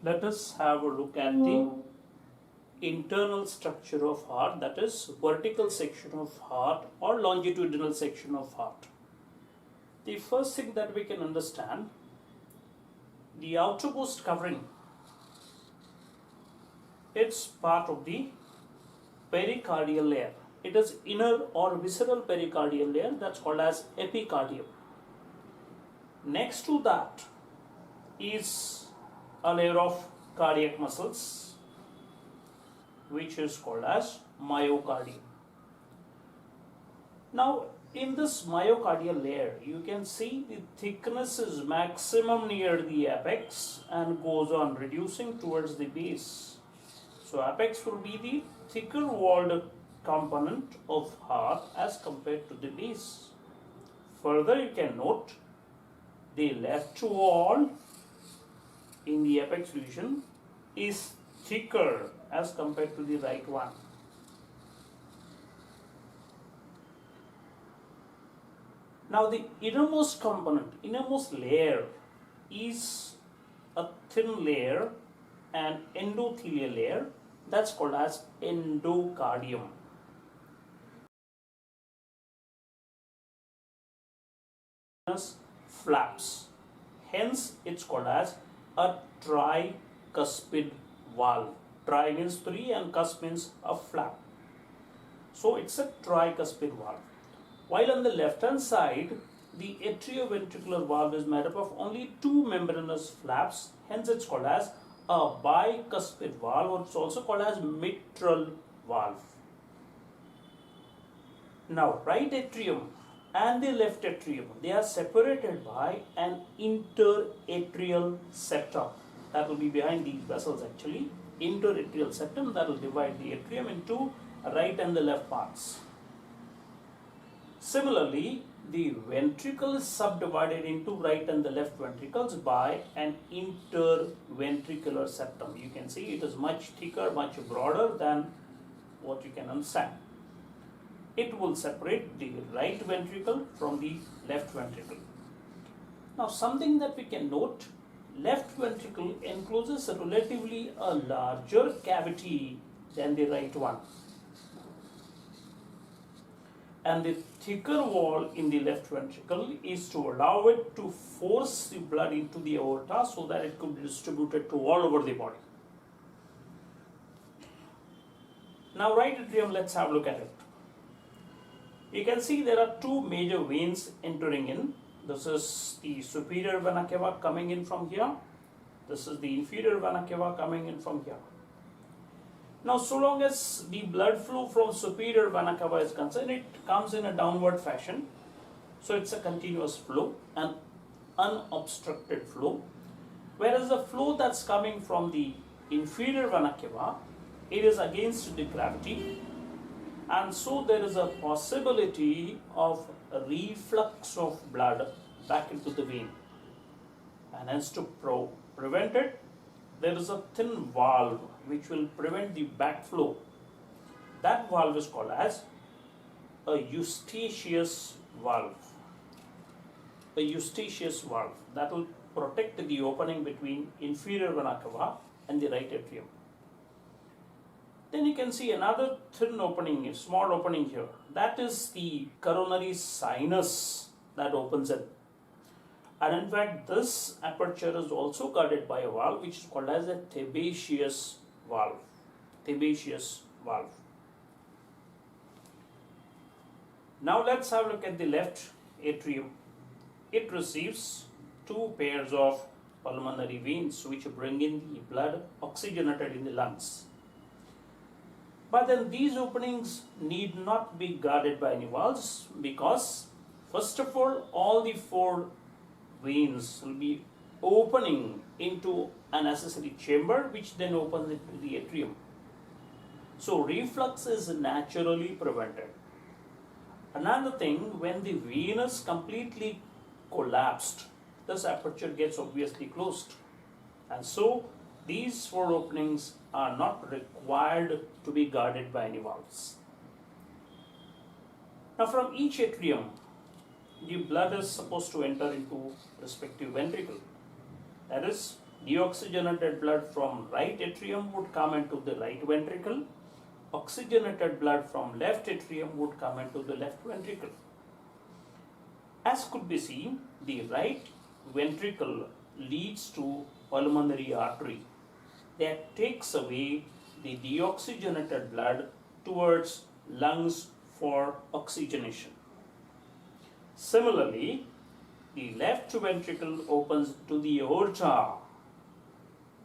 Let us have a look at the internal structure of heart, that is vertical section of heart or longitudinal section of heart. The first thing that we can understand, the outermost covering, it's part of the pericardial layer. It is inner or visceral pericardial layer, that's called as epicardium. Next to that is a layer of cardiac muscles, which is called as myocardium. Now, in this myocardial layer, you can see the thickness is maximum near the apex and goes on reducing towards the base. So, apex will be the thicker walled component of heart as compared to the base. Further, you can note the left wall in the apex region is thicker as compared to the right one. Now the innermost component, innermost layer is a thin layer, an endothelial layer, that's called as endocardium. Flaps, hence it's called as a tricuspid valve. Tri means three and cusp means a flap. So it's a tricuspid valve. While on the left hand side, the atrioventricular valve is made up of only two membranous flaps, hence it's called as a bicuspid valve, or it's also called as mitral valve. Now, right atrium and the left atrium, they are separated by an interatrial septum. That will be behind these vessels actually. Interatrial septum that will divide the atrium into right and the left parts. Similarly, the ventricle is subdivided into right and the left ventricles by an interventricular septum. You can see it is much thicker, much broader than what you can understand. It will separate the right ventricle from the left ventricle. Now, something that we can note, left ventricle encloses relatively a larger cavity than the right one. And the thicker wall in the left ventricle is to allow it to force the blood into the aorta so that it could be distributed to all over the body. Now, right atrium, let's have a look at it. You can see there are two major veins entering in. This is the superior vena cava coming in from here. This is the inferior vena cava coming in from here. Now, so long as the blood flow from superior vena cava is concerned, it comes in a downward fashion. So, it's a continuous flow, an unobstructed flow. Whereas the flow that's coming from the inferior vena cava, it is against the gravity. And so, there is a possibility of a reflux of blood back into the vein. And hence, to prevent it, there is a thin valve which will prevent the backflow. That valve is called as a Eustachius valve. A Eustachius valve that will protect the opening between inferior vena cava and the right atrium. Then you can see another thin opening, a small opening here. That is the coronary sinus that opens in. And in fact, this aperture is also guarded by a valve which is called as a Thebaceous valve. Thebaceous valve. Now let's have a look at the left atrium. It receives two pairs of pulmonary veins which bring in the blood oxygenated in the lungs. But then these openings need not be guarded by any valves because, first of all the four veins will be opening into an accessory chamber which then opens into the atrium. So, reflux is naturally prevented. Another thing, when the vein is completely collapsed, this aperture gets obviously closed. And so, these four openings are not required to be guarded by any valves. Now, from each atrium, the blood is supposed to enter into respective ventricle. That is, Deoxygenated blood from right atrium would come into the right ventricle. Oxygenated blood from left atrium would come into the left ventricle. As could be seen, the right ventricle leads to pulmonary artery that takes away the deoxygenated blood towards lungs for oxygenation. Similarly, the left ventricle opens to the aorta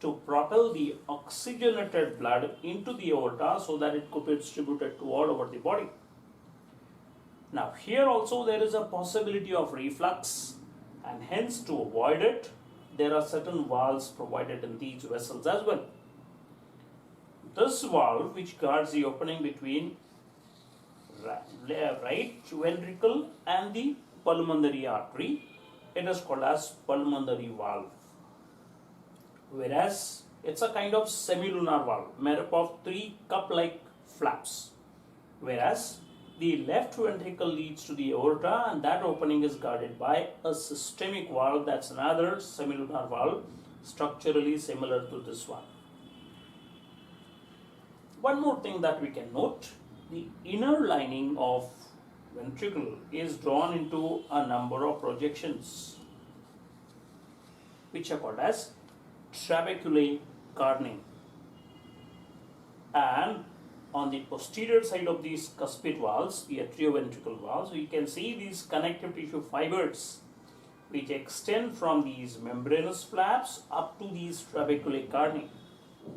to propel the oxygenated blood into the aorta so that it could be distributed to all over the body. Now here also there is a possibility of reflux, and hence to avoid it there are certain valves provided in these vessels as well. This valve, which guards the opening between right ventricle and the pulmonary artery, it is called as pulmonary valve. Whereas it's a kind of semilunar valve made up of three cup-like flaps. Whereas the left ventricle leads to the aorta, and that opening is guarded by a systemic valve, that's another semilunar valve, structurally similar to this one. One more thing that we can note, the inner lining of ventricle is drawn into a number of projections which are called as trabeculae carinae, and on the posterior side of these cuspid valves, the atrioventricular valves, we can see these connective tissue fibers which extend from these membranous flaps up to these trabeculae carinae.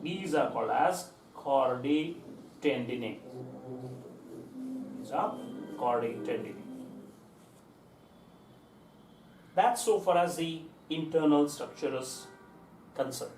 These are called as chordae tendineae. These are chordae tendineae. That's so far as the internal structure is concerned.